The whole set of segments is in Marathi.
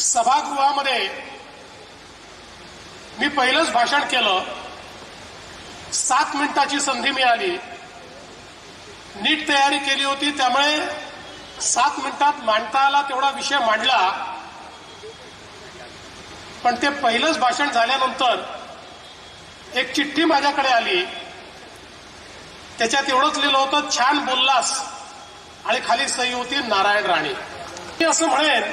सभागृहामध्ये मी पहिलंच भाषण केलं. 7 मिनिटाची संधी मिळाली. नीट तयारी केली होती, त्यामुळे 7 मिनिटात मांडता आला तेवढा विषय मांडला. पण ते पहिलंच भाषण झाल्यानंतर एक चिठ्ठी माझ्याकडे आली. त्याच्यात एवढंच लिहिलं होतं, छान बोललास, आणि खाली सही होती नारायण राणे. मी असं म्हणेन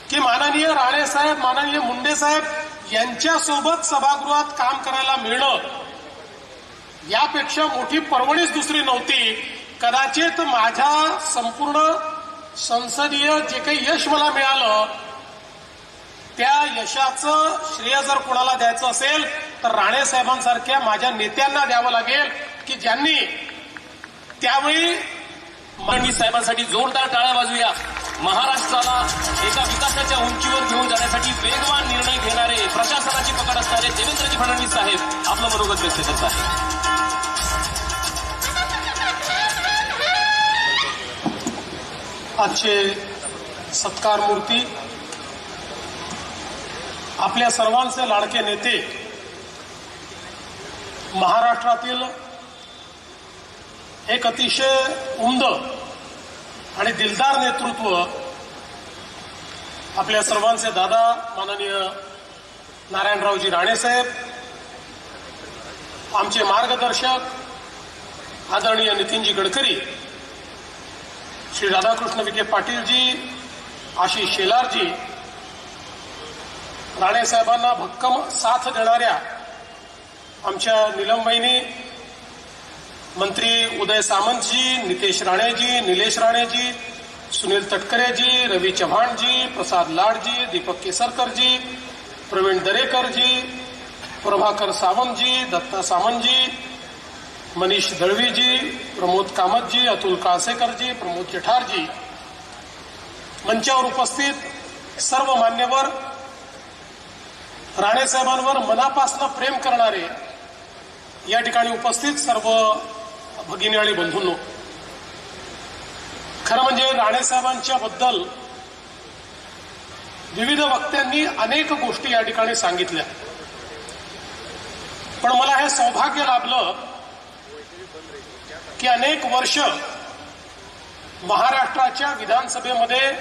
की माननीय राणे साहेब, माननीय मुंडे साहेब यांच्यासोबत सभागृहात काम करायला मिळणं यापेक्षा मोठी पर्वणीच दुसरी नव्हती. कदाचित माझ्या संपूर्ण संसदीय जे काही यश मला मिळालं, त्या यशाचं श्रेय जर कोणाला द्यायचं असेल तर राणे साहेबांसारख्या माझ्या नेत्यांना द्यावं लागेल, की ज्यांनी त्यावेळी फडणवीस साहेबांसाठी जोरदार टाळ्या वाजूया. महाराष्ट्राला एका विकासाच्या उंचीवर घेऊन जाण्यासाठी वेगवान निर्णय घेणारे, प्रशासनाची पकड असणारे देवेंद्रजी फडणवीस साहेब आपलं मनोगत व्यक्त करत आहेत. आजचे सत्कार मूर्ती, आपल्या सर्वांचे लाडके नेते, महाराष्ट्रातील एक अतिशय उमद आणि दिलदार नेतृत्व, आपल्या सर्वांचे दादा माननीय नारायणरावजी राणेसाहेब, आमचे मार्गदर्शक आदरणीय नितीनजी गडकरी, श्री राधाकृष्ण विखे पाटीलजी, आशिष शेलारजी, राणेसाहेबांना भक्कम साथ देणाऱ्या आमच्या नीलमबाईंनी, मंत्री उदय सामंतजी, नितेश राणेजी, निलेश राणेजी, सुनील तटकरेजी, रवी चव्हाणजी, प्रसाद लाडजी, दीपक केसरकरजी, प्रवीण दरेकरजी, प्रभाकर सावंतजी, दत्ता सामंतजी, मनीष दळवीजी, प्रमोद कामतजी, अतुल काळसेकरजी, प्रमोद जेठारजी, मंचावर उपस्थित सर्व मान्यवर, राणेसाहेबांवर मनापासून प्रेम करणारे या ठिकाणी उपस्थित सर्व भगिनी आणि बंधूंनो, खरं म्हणजे राणेसाहेबांच्या बद्दल विविध वक्त्यांनी अनेक गोष्टी या ठिकाणी सांगितल्या. पण मला हे सौभाग्य लाभलं की अनेक वर्ष महाराष्ट्राच्या विधानसभेमध्ये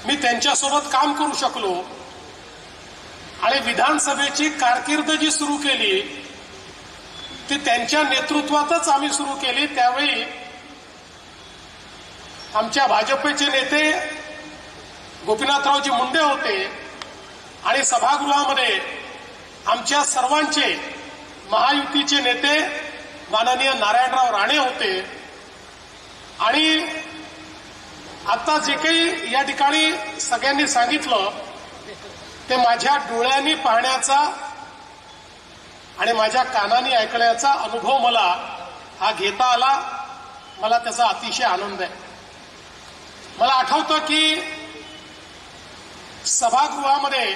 मी त्यांच्यासोबत काम करू शकलो आणि विधानसभेची कारकीर्द जी सुरू केली ती त्यांच्या नेतृत्वातच आम्ही सुरू केली. त्यावेळी आमच्या भाजपचे नेते गोपीनाथरावजी मुंडे होते आणि सभागृहामध्ये आमच्या सर्वांचे महायुतीचे नेते माननीय नारायणराव राणे होते. आणि आता जे काही या ठिकाणी सगळ्यांनी सांगितलं ते माझ्या डोळ्यांनी पाहण्याचा आणि माझ्या कानांनी ऐकण्याचा अनुभव मला हा घेता आला. मला त्याचा अतिशय आनंद आहे. मला आठवतं की सभागृहामध्ये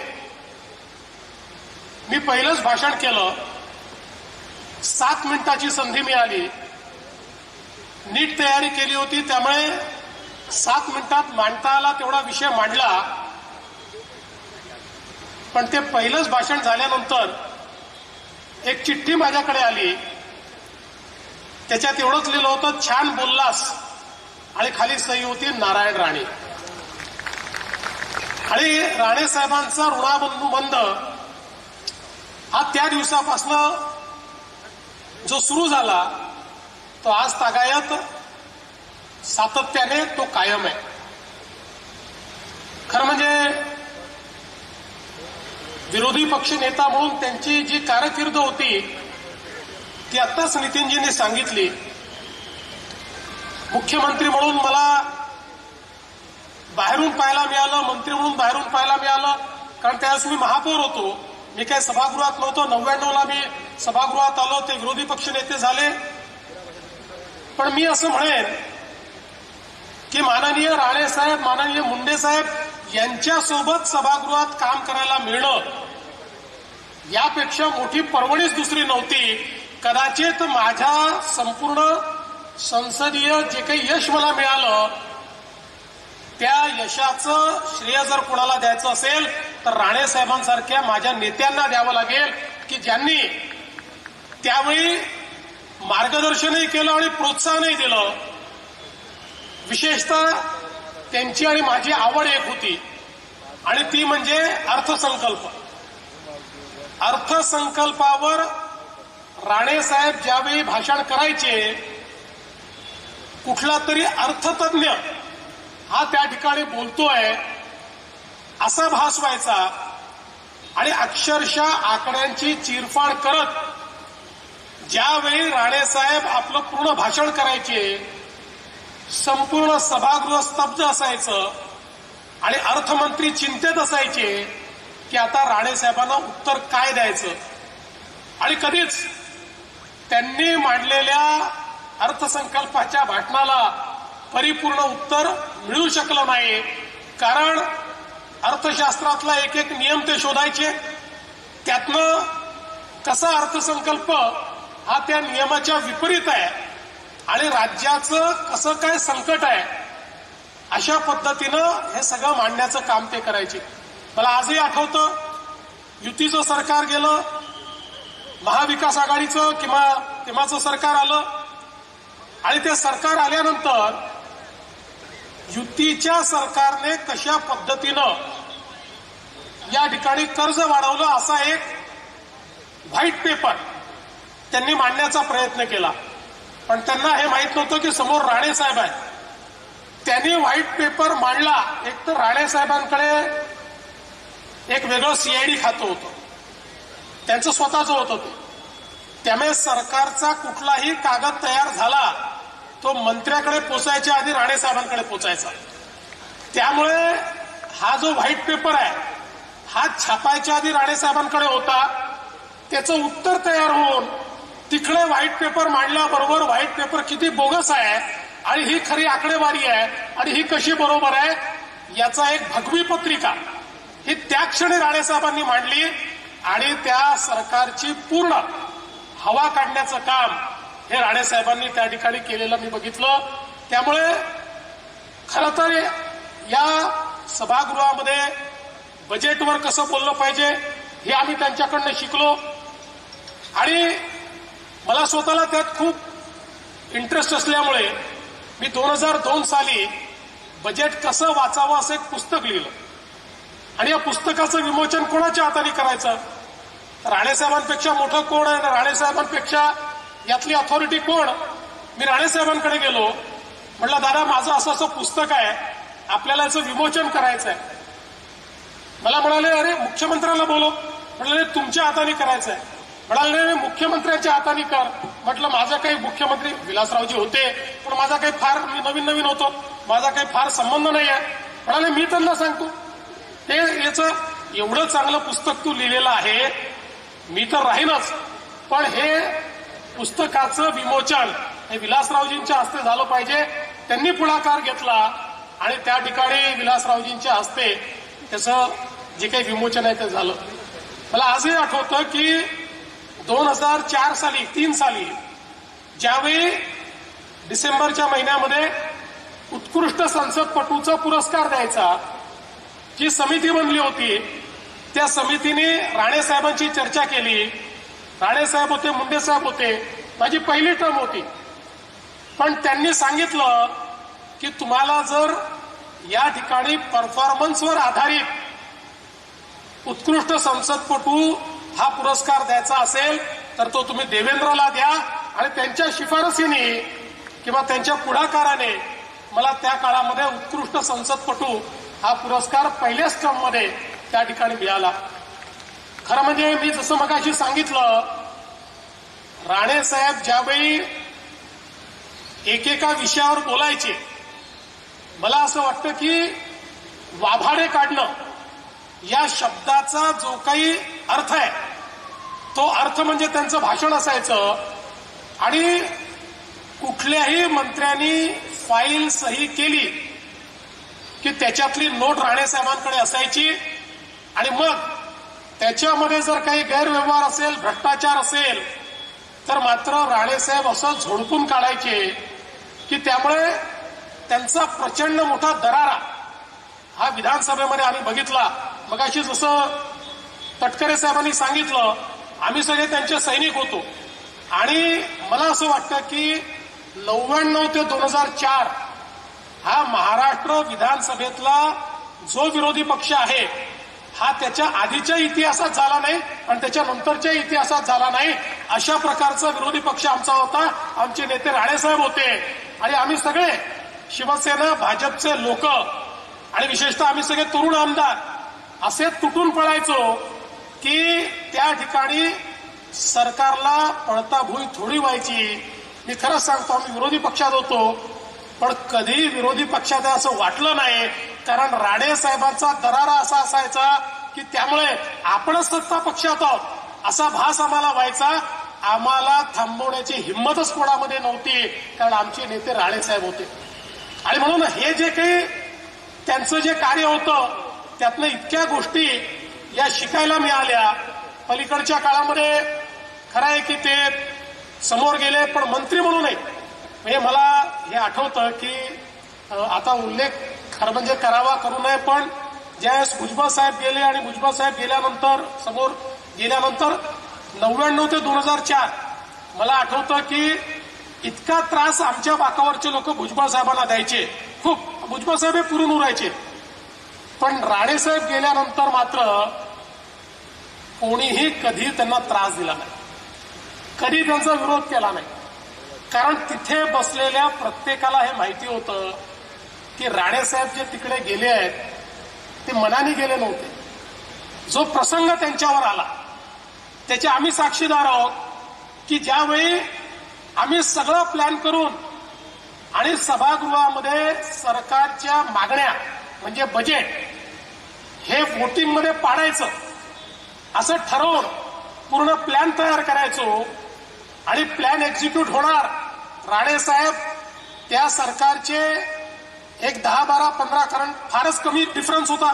मी पहिलंच भाषण केलं. 7 मिनिटाची संधी मिळाली. नीट तयारी केली होती, त्यामुळे 7 मिनिटात मांडता आला तेवढा विषय मांडला. पण ते पहिलंच भाषण झाल्यानंतर एक चिठ्ठी माझ्याकडे आली. त्याच्यात एवढंच लिहिलं होतं, छान बोललास, आणि खाली सही होती नारायण राणे. आणि राणे साहेबांचा ऋणानुबंध हा त्या दिवसापासून जो सुरू झाला तो आज तागायत सातत्याने तो कायम आहे. खरं म्हणजे विरोधी पक्ष नेता म्हणून त्यांची जी कारकीर्द होती ती आत्ताच नितीनजींनी सांगितली. मुख्यमंत्री म्हणून मला बाहेरून पाहायला मिळालं, मंत्री म्हणून बाहेरून पाहायला मिळालं, कारण त्यावेळेस मी महापौर होतो. मी काही सभागृहात नव्हतो. 99ला मी सभागृहात आलो, ते विरोधी पक्ष नेते झाले. पण मी असं म्हणेन की माननीय राणे साहेब, माननीय मुंडे साहेब यांच्यासोबत सभागृहात काम करायला मिळणं यापेक्षा मोठी पर्वणीच दुसरी नव्हती. कदाचित माझ्या संपूर्ण संसदीय जे काही यश मला मिळालं त्या यशाचं श्रेय जर कोणाला द्यायचं असेल तर राणे साहेबांसारख्या माझ्या नेत्यांना द्यावं लागेल की ज्यांनी त्यावेळी मार्गदर्शनही केलं आणि प्रोत्साहनही दिलं. विशेषतः त्यांची आणि माझी आवड एक होती आणि ती म्हणजे अर्थसंकल्प. अर्थसंकल्पावर राणे साहेब ज्यावेळी भाषण करायचे, कुठला तरी अर्थतज्ञ हा त्या ठिकाणी बोलतोय असा भास व्हायचा आणि अक्षरशः आकड्यांची चिरफाड करत ज्यावेळी राणे साहेब आपलं पूर्ण भाषण करायचे, संपूर्ण सभागृह स्तब्ध असायचं आणि अर्थमंत्री चिंतेत असायचे की आता राणे साहेबांना उत्तर काय द्यायचं. आणि कधीच त्यांनी मांडलेल्या अर्थसंकल्पाच्या भाषणाला परिपूर्ण उत्तर मिळू शकलं नाही. कारण अर्थशास्त्रातला एक एक नियम ते शोधायचे, त्यातनं कसा अर्थसंकल्प हा त्या नियमाच्या विपरीत आहे आणि राज्याचं कसं काय संकट आहे, अशा पद्धतीनं हे सगळं मांडण्याचं काम ते करायचे. मला आजही आठवतं, युतीचं सरकार गेलं, महाविकास आघाडीचं किंवा तेव्हाचं सरकार आलं आणि ते सरकार आल्यानंतर युतीच्या सरकारने कशा पद्धतीनं या ठिकाणी कर्ज वाढवलं असा एक व्हाईट पेपर त्यांनी मांडण्याचा प्रयत्न केला. पण त्यांना हे माहित नव्हतं की समोर राणे साहेब आहेत. त्यांनी व्हाईट पेपर मांडला. एक तर राणे साहेबांकडे एक वेगळं सीआयडी खातं होतं, त्यांचं स्वतःचं होतं ते. त्यामुळे सरकारचा कुठलाही कागद तयार झाला तो मंत्र्याकडे पोचायच्या आधी राणे साहेबांकडे पोचायचा. त्यामुळे हा जो व्हाईट पेपर आहे हा छापायच्या आधी राणे साहेबांकडे होता. त्याचं उत्तर तयार होऊन तिकडे व्हाईट पेपर मांडल्याबरोबर व्हाईट पेपर किती बोगस आहे आणि ही खरी आकडेवारी आहे आणि ही कशी बरोबर आहे याचा एक भगवी पत्रिका ही त्या क्षणी राणे साहेबांनी मांडली आणि त्या सरकारची पूर्ण हवा काढण्याचं काम हे राणे साहेबांनी त्या ठिकाणी केलेलं मी बघितलं. त्यामुळे खरं तर या सभागृहामध्ये बजेटवर कसं बोललं पाहिजे हे आम्ही त्यांच्याकडनं शिकलो आणि मला स्वतःला त्यात खूप इंटरेस्ट असल्यामुळे मी 2002 साली बजेट कसं वाचावं असं एक पुस्तक लिहिलं आणि या पुस्तकाचं विमोचन कोणाच्या हाताने करायचं. राणेसाहेबांपेक्षा मोठं कोण आहे, राणे साहेबांपेक्षा यातली अथॉरिटी कोण. मी राणे साहेबांकडे गेलो, म्हटलं दादा माझं असं असं पुस्तक आहे, आपल्याला याचं विमोचन करायचं आहे. मला म्हणाले अरे मुख्यमंत्र्याला बोलो. म्हटलं तुमच्या हाताने करायचं आहे. म्हणाले नाही मुख्यमंत्र्यांच्या हाताने कर. म्हटलं माझा काही मुख्यमंत्री विलासरावजी होते पण माझा काही फार मी नवीन होतो, माझा काही फार संबंध नाही आहे. म्हणाले मी त्यांना सांगतो हे याचं एवढं चांगलं पुस्तक तू लिहिलेलं आहे, मी तर राहीनच पण हे पुस्तकाचं विमोचन हे विलासरावजींच्या हस्ते झालं पाहिजे. त्यांनी पुढाकार घेतला आणि त्या ठिकाणी विलासरावजींच्या हस्ते त्याचं जे काही विमोचन आहे ते झालं. मला आजही आठवतं की 2004 साली 3 साली ज्यावेळी डिसेंबरच्या महिन्यामध्ये उत्कृष्ट संसदपटूचा पुरस्कार द्यायचा जी समिती बनली होती, त्या समितीने राणे साहेबांची चर्चा केली. राणे साहेब होते, मुंडे साहेब होते, माझी पहिली टर्म होती. पण त्यांनी सांगितलं की तुम्हाला जर या ठिकाणी परफॉर्मन्सवर आधारित उत्कृष्ट संसदपटू हा पुरस्कार द्यायचा असेल तर तो तुम्ही देवेंद्रला द्या आणि त्यांच्या शिफारसीने किंवा त्यांच्या पुढाकाराने मला त्या काळामध्ये उत्कृष्ट संसदपटू हा पुरस्कार पहिल्याच टर्ममध्ये त्या ठिकाणी मिळाला. खरं म्हणजे मी जसं मगाशी सांगितलं, राणे साहेब ज्यावेळी एकेका विषयावर बोलायचे, मला असं वाटतं की वाभाडे काढणं या शब्दाचा जो काही अर्थ आहे तो अर्थ म्हणजे त्यांचं भाषण असायचं. आणि कुठल्याही मंत्र्यांनी फाईल सही केली की त्याच्यातली नोट राणे साहेबांकडे असायची आणि मग त्याच्यामध्ये जर काही गैरव्यवहार असेल, भ्रष्टाचार असेल तर मात्र राणेसाहेब असं झोडपून काढायचे की त्यामुळे त्यांचा प्रचंड मोठा दरारा हा विधानसभेमध्ये आम्ही बघितला. मगाशी जसं तटकरे साहेबांनी सांगितलं, आम्ही सगळे त्यांचे सैनिक होतो आणि मला असं वाटतं की 99 ते 2004 हा महाराष्ट्र विधानसभेतला जो विरोधी पक्ष आहे हा त्याच्या आधीच्या इतिहासात झाला नाही आणि त्याच्या नंतरच्या इतिहासात झाला नाही. अशा प्रकारचा विरोधी पक्ष आमचा होता. आमचे नेते राणेसाहेब होते आणि आम्ही सगळे शिवसेना भाजपचे लोक आणि विशेषतः आम्ही सगळे तरुण आमदार असे तुटून पळायचो की त्या ठिकाणी सरकारला पळता भुई थोडी व्हायची. मी खरंच सांगतो, आम्ही विरोधी पक्षात होतो पण कधी विरोधी पक्षात आहे असं वाटलं नाही, कारण राणे साहेबांचा दरारा असा असायचा की त्यामुळे आपणच सत्ता पक्षात आहोत असा भास आम्हाला व्हायचा. आम्हाला थांबवण्याची हिंमतच कोणामध्ये नव्हती, कारण आमचे नेते राणे साहेब होते. आणि म्हणून हे जे काही त्यांचं जे कार्य होतं त्यातनं इतक्या गोष्टी या शिकायला मिळाल्या. पलीकडच्या काळामध्ये खरं आहे की ते समोर गेले पण मंत्री म्हणून नाही. म्हणजे मला हे आठवतं की आता उल्लेख खरं म्हणजे करावा करू नये, पण ज्यावेळेस भुजबळ साहेब गेले आणि भुजबळ साहेब गेल्यानंतर समोर गेल्यानंतर 99 ते 2004 मला आठवतं की इतका त्रास आमच्या बाकावरचे लोक भुजबळ साहेबांना द्यायचे. खूप भुजबळ साहेब हे पुरून उरायचे. पण राणेसाहेब गेल्यानंतर मात्र कोणीही कधी त्यांना त्रास दिला नाही, कधी त्यांचा विरोध केला नाही. कारण तिथे बसलेल्या प्रत्येकाला हे माहिती होतं की राणेसाहेब जे तिकडे गेले आहेत ते मनाने गेले नव्हते. जो प्रसंग त्यांच्यावर आला त्याचे आम्ही साक्षीदार आहोत की ज्यावेळी आम्ही सगळं प्लॅन करून आणि सभागृहामध्ये सरकारच्या मागण्या म्हणजे बजेट हे वोटिंगमध्ये पाडायचं असं ठरवून पूर्ण प्लॅन तयार करायचो आणि प्लॅन एक्झिक्यूट होणार. राणेसाहेब त्या सरकारचे एक 10, 12, 15 कारण फारच कमी डिफरन्स होता,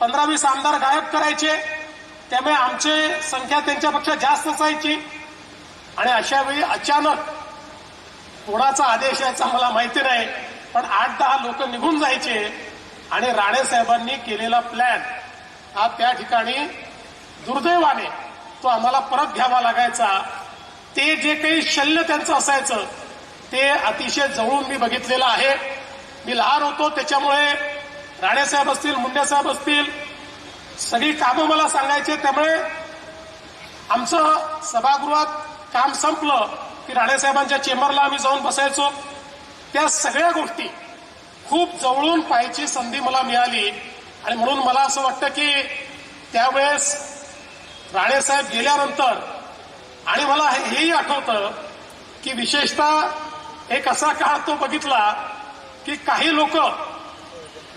15-20 आमदार गायब करायचे. त्यामुळे आमची संख्या त्यांच्यापेक्षा जास्त असायची आणि अशा वेळी अचानक कोणाचा आदेश यायचा मला माहिती नाही, पण 8-10 लोक निघून जायचे आणि राणेसाहेबांनी केलेला प्लॅन हा त्या ठिकाणी दुर्दैवाने तो आम्हाला परत घ्यावा लागायचा. ते जे काही शल्य त्यांचं असायचं ते अतिशय जवळून मी बघितलेलं आहे. मी लहान होतो त्याच्यामुळे राणेसाहेब असतील, मुंडेसाहेब असतील, सगळी कामं मला सांगायचे. त्यामुळे आमचं सभागृहात काम संपलं की राणेसाहेबांच्या चेंबरला आम्ही जाऊन बसायचो. त्या सगळ्या गोष्टी खूप जवळून पाहायची संधी मला मिळाली आणि म्हणून मला असं वाटतं की त्यावेळेस राणेसाहेब गेल्यानंतर आणि मला हेही आठवतं की विशेषतः एक असा काळ तो बघितला की काही लोक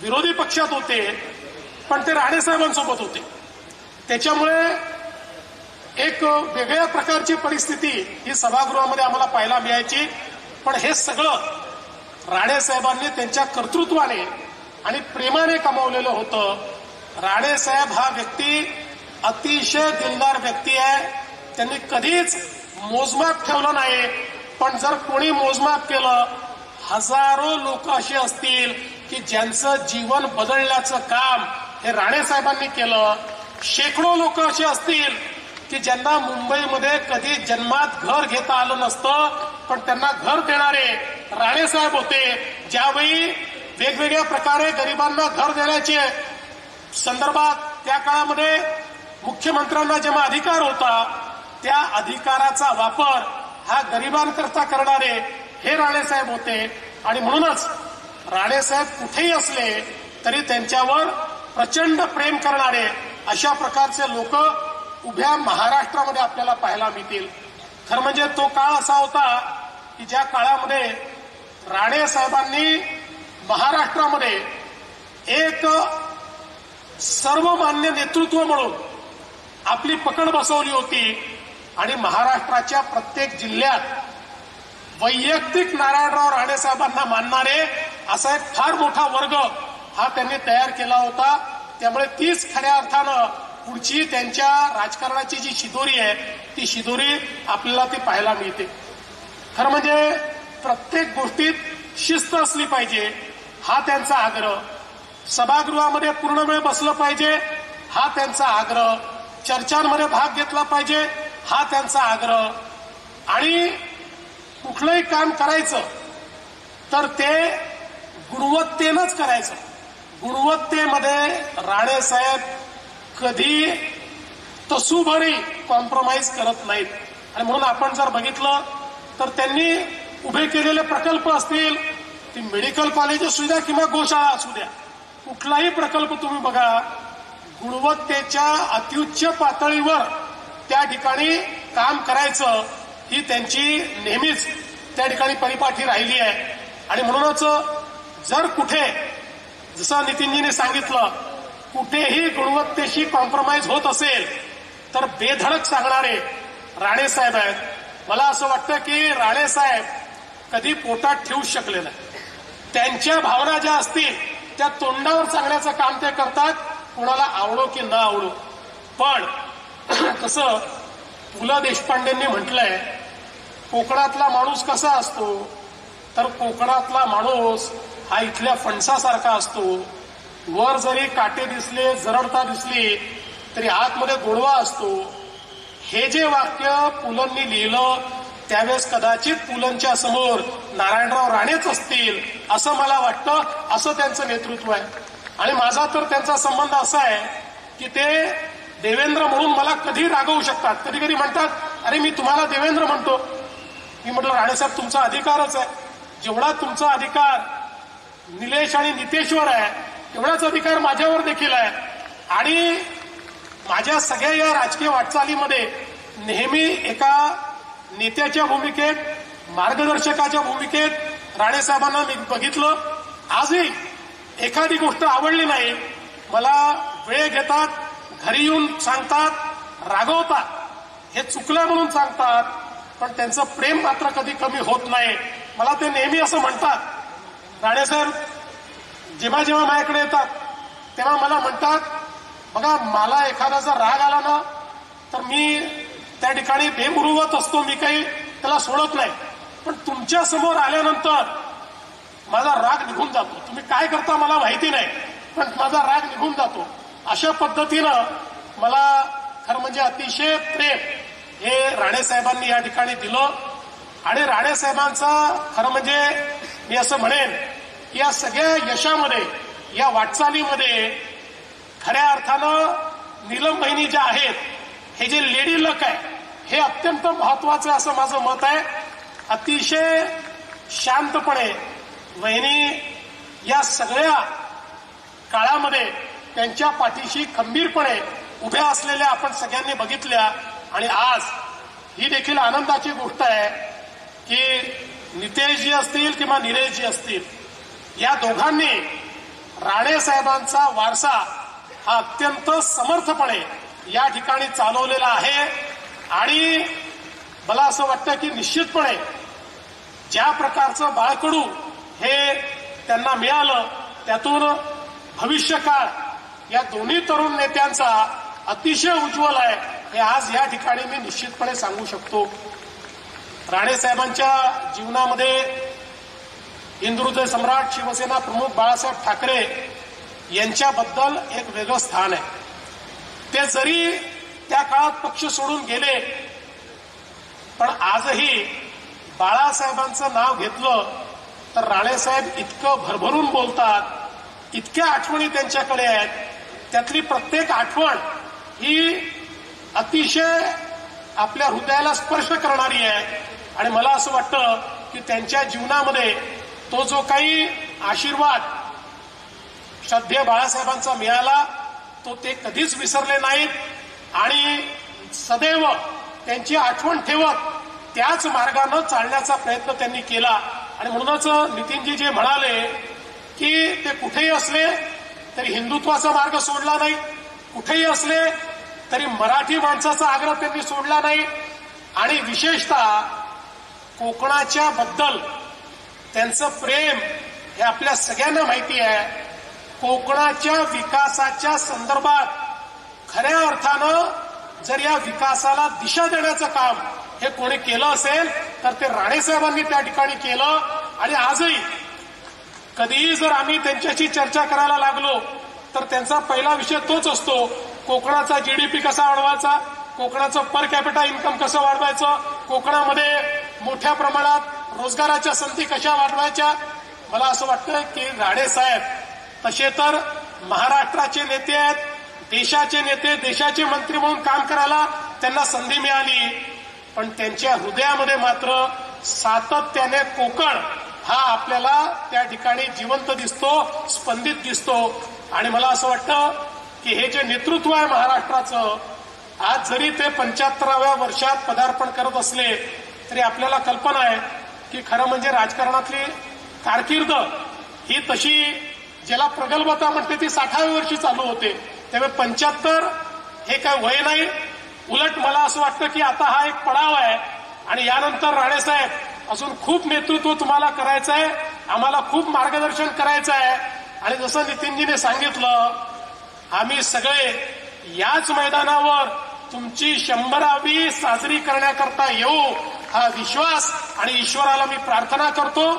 विरोधी पक्षात होते पण ते राणेसाहेबांसोबत होते. त्याच्यामुळे एक वेगळ्या प्रकारची परिस्थिती ही सभागृहामध्ये आम्हाला पाहायला मिळायची. पण हे सगळं राणेसाहेबांनी त्यांच्या कर्तृत्वाने आणि प्रेमाने कमावलेलं होतं. राणेसाहेब हा व्यक्ती अतिशय दिलदार व्यक्ती आहे. त्यांनी कधीच मोजमाप ठेवलं नाही, पण जर कोणी मोजमाप केलं, हजारो लोक असे असतील की ज्यांचं जीवन बदलण्याचं काम हे राणेसाहेबांनी केलं. शेकडो लोक असे असतील की ज्यांना मुंबईमध्ये कधी जन्मात घर घेता आलं नसतं, पण त्यांना घर देणारे राणेसाहेब होते. ज्यावेळी वेगवेगळ्या प्रकारे गरिबांना घर देण्याचे संदर्भात त्या काळामध्ये मुख्यमंत्र्यांना जेव्हा अधिकार होता त्या अधिकाराचा वापर हा गरिबांकरता करणारे हे राणेसाहेब होते. आणि म्हणूनच राणेसाहेब कुठेही असले तरी त्यांच्यावर प्रचंड प्रेम करणारे अशा प्रकारचे लोक उभ्या महाराष्ट्रामध्ये आपल्याला पाहायला मिळतील. खरं म्हणजे तो काळ असा होता की ज्या काळामध्ये राणेसाहेबांनी महाराष्ट्रामध्ये एक सर्वमान्य नेतृत्व म्हणून आपली पकड बसवली होती आणि महाराष्ट्राच्या प्रत्येक जिल्ह्यात वैयक्तिक नारायणराव राणेसाहेबांना मानणारे असा एक फार मोठा वर्ग हा त्यांनी तयार केला होता. त्यामुळे तीच खऱ्या अर्थानं पुढची त्यांच्या राजकारणाची जी शिदोरी आहे ती शिदोरी आपल्याला ती पाहायला मिळते. खरं म्हणजे प्रत्येक गोष्टीत शिस्त असली पाहिजे हा त्यांचा आग्रह. सभागृहामध्ये पूर्ण वेळ बसलं पाहिजे हा त्यांचा आग्रह, चर्चांमध्ये भाग घेतला पाहिजे हा त्यांचा आग्रह, आणि कुठलंही काम करायचं तर ते गुणवत्तेनंच करायचं. गुणवत्तेमध्ये राणेसाहेब कधी तसूभरी कॉम्प्रोमाइज करत नाहीत. आणि म्हणून आपण जर बघितलं तर त्यांनी उभे केलेले प्रकल्प असतील, ती मेडिकल कॉलेज असू द्या किंवा गोशाळा असू द्या, कुठलाही प्रकल्प तुम्ही बघा, गुणवत्तेच्या अत्युच्च पातळीवर त्या ठिकाणी काम करायचं ही त्यांची नेहमीच त्या ठिकाणी परिपाठी राहिली आहे. आणि म्हणूनच जर कुठे, जसं नितीनजीने सांगितलं, कुठेही गुणवत्तेशी कॉम्प्रोमाइज होत असेल तर बेधडक सांगणारे राणेसाहेब आहेत. मला असं वाटतं की राणेसाहेब कधी पोटात ठेवू शकले नाही. त्यांच्या भावना ज्या असतील त्या तोंडावर सांगण्याचं काम ते करतात, कुणाला आवडो की न आवडो. पण कसं पु ल देशपांडेंनी म्हटलंय, कोकणातला माणूस कसा असतो, तर कोकणातला माणूस हा इथल्या फणसासारखा असतो. वर जरी काटे दिसले, जरडता दिसली तरी आतमध्ये गोडवा असतो. हे जे वाक्य पुलंनी लिहिलं त्यावेळेस कदाचित पुलंच्या समोर नारायणराव राणेच असतील असं मला वाटतं. असं त्यांचं नेतृत्व आहे. आणि माझा तर त्यांचा संबंध असा आहे की ते देवेंद्र म्हणून मला कधी रागवू शकतात. कधी कधी म्हणतात, अरे मी तुम्हाला देवेंद्र म्हणतो. मी म्हटलं, राणेसाहेब तुमचा अधिकारच आहे. जेवढा तुमचा अधिकार निलेश आणि नितेशवर आहे तेवढाच अधिकार माझ्यावर देखील आहे. आणि माझ्या सगळ्या या राजकीय वाटचालीमध्ये नेहमी एका नेत्याच्या भूमिकेत, मार्गदर्शकाच्या भूमिकेत राणेसाहेबांना मी बघितलं. आजही एखादी गोष्ट आवडली नाही, मला वेळ घेतात, घरी येऊन सांगतात, रागवतात, हे चुकलं म्हणून सांगतात, पण त्यांचं प्रेम मात्र कधी कमी होत नाही. मला ते नेहमी असं म्हणतात, राणेसाहेब जेव्हा जेव्हा माझ्याकडे येतात तेव्हा मला म्हणतात, बघा मला एखाद्याचा राग आला ना तर मी त्या ठिकाणी बेमुरुवत असतो, मी काही त्याला सोडत नाही. पण तुमच्या समोर आल्यानंतर माझा राग निघून जातो. तुम्ही काय करता मला माहिती नाही, पण माझा राग निघून जातो. अशा पद्धतीनं मला खरं म्हणजे अतिशय प्रेम हे राणेसाहेबांनी या ठिकाणी दिलं. आणि राणेसाहेबांचा खरं म्हणजे मी असं म्हणेन, या सगळ्या यशामध्ये, या वाटचालीमध्ये खऱ्या अर्थानं नीलम बहिणी ज्या आहेत, हे जे लेडी लक आहे हे अत्यंत महत्वाचं असं माझं मत आहे. अतिशय शांतपणे वहिनी या सगळ्या काळामध्ये त्यांच्या पाठीशी खंबीरपणे उभ्या असलेल्या आपण सगळ्यांनी बघितल्या. आणि आज ही देखील आनंदाची गोष्ट आहे की नितेशजी असतील किंवा निलेशजी असतील, या दोघांनी राणेसाहेबांचा वारसा हा अत्यंत समर्थपणे या ठिकाणी चालवलेला आहे. आणि मला असं वाटतं की निश्चितपणे ज्या प्रकारचं बाळकडू हे त्यांना मिळालं त्यातून भविष्यकाळ या दोन्ही तरुण नेत्यांचा अतिशय उज्ज्वल आहे, हे आज या ठिकाणी मी निश्चितपणे सांगू शकतो. राणेसाहेबांच्या जीवनामध्ये हिंदुहृदय सम्राट शिवसेना प्रमुख बाळासाहेब ठाकरे यांच्याबद्दल एक वेगळं स्थान आहे. ते जरी त्या काळात पक्ष सोडून गेले, पण आजही बाळासाहेबांचं नाव घेतलं तर राणेसाहेब इतकं भरभरून बोलतात, इतक्या आठवणी त्यांच्याकडे आहेत. त्यातली प्रत्येक आठवण ही अतिशय आपल्या हृदयाला स्पर्श करणारी आहे. आणि मला असं वाटतं की त्यांच्या जीवनामध्ये तो जो काही आशीर्वाद श्रद्धेय बाळासाहेबांचा मिळाला तो ते कधीच विसरले नाहीत. आणि सदैव त्यांची आठवण ठेवत त्याच मार्गानं चालण्याचा प्रयत्न त्यांनी केला. आणि म्हणूनच नितीनजी जे म्हणाले की ते कुठेही असले तरी हिंदुत्वाचा मार्ग सोडला नाही, कुठेही असले तरी मराठी माणसाचा आग्रह त्यांनी सोडला नाही. आणि विशेषतः कोकणाच्या बद्दल त्यांचं प्रेम हे आपल्या सगळ्यांना माहिती आहे. कोकणाच्या विकासाच्या संदर्भात खऱ्या अर्थानं जर या विकासाला दिशा देण्याचं काम हे कोणी केलं असेल तर ते राणेसाहेबांनी त्या ठिकाणी केलं. आणि आजही कधीही जर आम्ही त्यांच्याशी चर्चा करायला लागलो तर त्यांचा पहिला विषय तोच असतो, कोकणाचा जीडीपी कसा वाढवायचा, कोकणाचं पर कॅपिटा इन्कम कसं वाढवायचं, कोकणामध्ये मोठ्या प्रमाणात रोजगाराच्या संधी कशा वाढवायच्या. मला असं वाटतं की राणे साहेब तसे तर महाराष्ट्राचे नेते आहेत, देशाचे नेते, देशाचे मंत्री म्हणून काम करायला त्यांना संधी मिळाली, पण त्यांच्या हृदयामध्ये मात्र सातत्याने कोकण हा आपल्याला त्या ठिकाणी जिवंत दिसतो, स्पंदित दिसतो. आणि मला असं वाटतं की हे जे नेतृत्व आहे महाराष्ट्राचं, आज जरी ते 75व्या वर्षात पदार्पण करत असले तरी आपल्याला कल्पना आहे की खरं म्हणजे राजकारणातली कारकीर्द ही तशी ज्याला प्रगल्भता म्हणते ती 60व्या वर्षी चालू होते. त्यामुळे 75 हे काय वय नाही. उलट मला असं वाटतं की आता हा एक पडाव आहे आणि यानंतर राणेसाहेब अजून खूप नेतृत्व तुम्हाला करायचं आहे, आम्हाला खूप मार्गदर्शन करायचं आहे. आणि जसं नितीनजीने सांगितलं, आम्ही सगळे याच मैदानावर तुमची 100वी साजरी करण्याकरता येऊ हा विश्वास आणि ईश्वराला मी प्रार्थना करतो.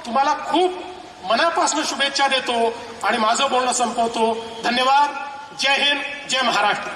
तुम्हाला खूप मनापासून शुभेच्छा देतो आणि माझं बोलणं संपवतो. धन्यवाद. जय हिंद, जय महाराष्ट्र.